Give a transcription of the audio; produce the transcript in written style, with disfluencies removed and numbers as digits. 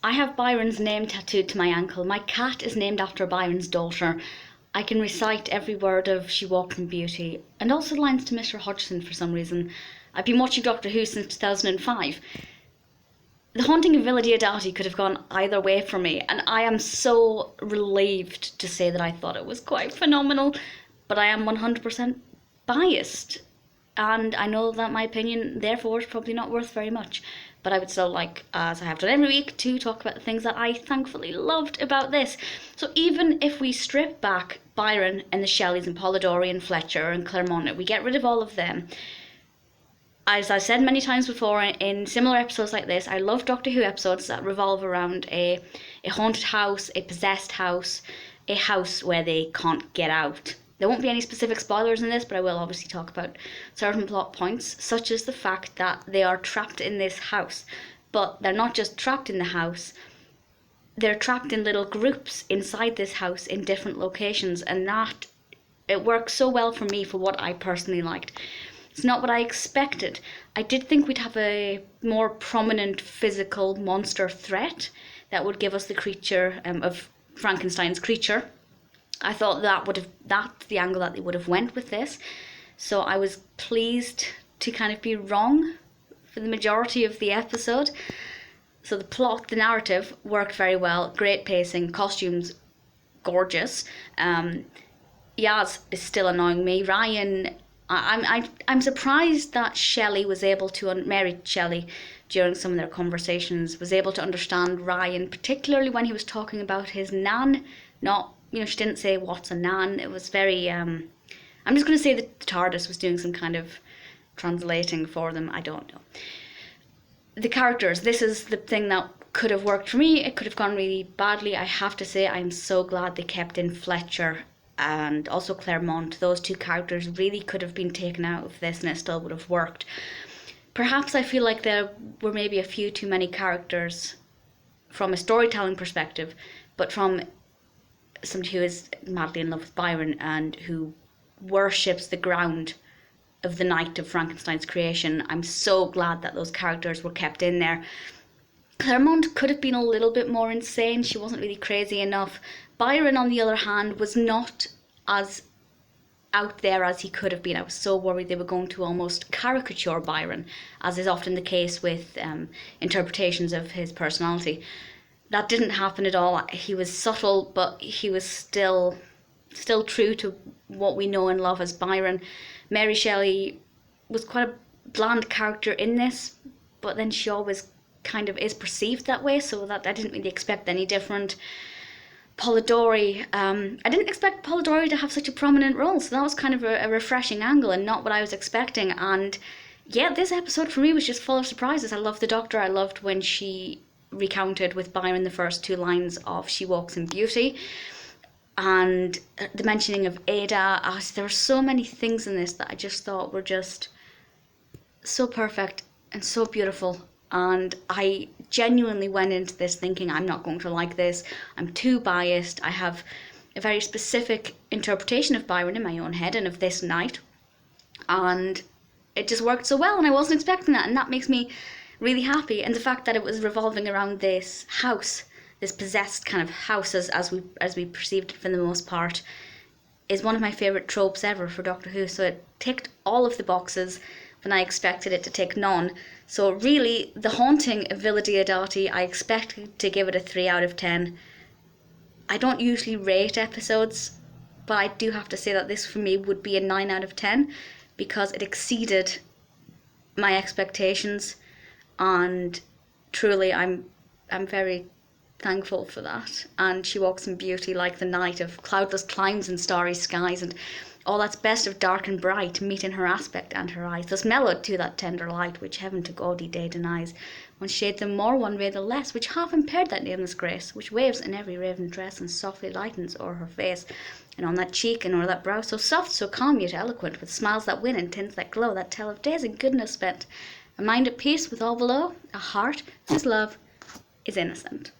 I have Byron's name tattooed to my ankle. My cat is named after Byron's daughter. I can recite every word of She Walks in Beauty, and also lines to Mr. Hodgson for some reason. I've been watching Doctor Who since 2005. The Haunting of Villa Diodati could have gone either way for me, and I am so relieved to say that I thought it was quite phenomenal, but I am 100% biased, and I know that my opinion, therefore, is probably not worth very much. But I would still like, as I have done every week, to talk about the things that I thankfully loved about this. So even if we strip back Byron and the Shelleys and Polidori and Fletcher and Clairmont, we get rid of all of them. As I've said many times before in similar episodes like this, I love Doctor Who episodes that revolve around a haunted house, a possessed house, a house where they can't get out. There won't be any specific spoilers in this, but I will obviously talk about certain plot points, such as the fact that they are trapped in this house. But they're not just trapped in the house, they're trapped in little groups inside this house in different locations, and that, it works so well for me for what I personally liked. It's not what I expected. I did think we'd have a more prominent physical monster threat that would give us the creature of Frankenstein's creature. I thought that's the angle that they would have went with this. So I was pleased to kind of be wrong for the majority of the episode. So the plot, the narrative, worked very well. Great pacing, costumes, gorgeous. Yaz is still annoying me. Ryan, I'm surprised that Shelley was able to, Mary Shelley, during some of their conversations, was able to understand Ryan, particularly when he was talking about his nan. She didn't say what's a nan. It was very, I'm just going to say that the TARDIS was doing some kind of translating for them. I don't know. The characters, this is the thing that could have worked for me. It could have gone really badly. I have to say I'm so glad they kept in Fletcher and also Clairmont. Those two characters really could have been taken out of this and it still would have worked. Perhaps I feel like there were maybe a few too many characters from a storytelling perspective, but from somebody who is madly in love with Byron and who worships the ground of the night of Frankenstein's creation, I'm so glad that those characters were kept in there. Clairmont could have been a little bit more insane. She wasn't really crazy enough. Byron, on the other hand, was not as out there as he could have been. I was so worried they were going to almost caricature Byron, as is often the case with interpretations of his personality. That didn't happen at all. He was subtle, but he was still true to what we know and love as Byron. Mary Shelley was quite a bland character in this, but then she always kind of is perceived that way, so that I didn't really expect any different. Polidori, I didn't expect Polidori to have such a prominent role, so that was kind of a refreshing angle and not what I was expecting. And yeah, this episode for me was just full of surprises. I loved the Doctor. I loved when she recounted with Byron the first two lines of She Walks in Beauty, and the mentioning of Ada. There were so many things in this that I just thought were just so perfect and so beautiful, and I genuinely went into this thinking I'm not going to like this, I'm too biased, I have a very specific interpretation of Byron in my own head and of this night, and it just worked so well and I wasn't expecting that, and that makes me really happy. And the fact that it was revolving around this house, this possessed kind of house as we perceived it for the most part, is one of my favourite tropes ever for Doctor Who. So it ticked all of the boxes when I expected it to tick none. So really, The Haunting of Villa Diodati, I expected to give it a 3 out of 10. I don't usually rate episodes, but I do have to say that this for me would be a 9 out of 10 because it exceeded my expectations. And truly I'm very thankful for that. And She Walks in Beauty like the night of cloudless climes and starry skies, and all that's best of dark and bright meet in her aspect and her eyes, thus mellowed to that tender light which heaven to gaudy day denies. One shade the more, one ray the less, which half impaired that nameless grace, which waves in every raven dress and softly lightens o'er her face, and on that cheek and o'er that brow, so soft, so calm, yet eloquent, with smiles that win and tints that glow, that tell of days and goodness spent. A mind at peace with all below, a heart whose love is innocent.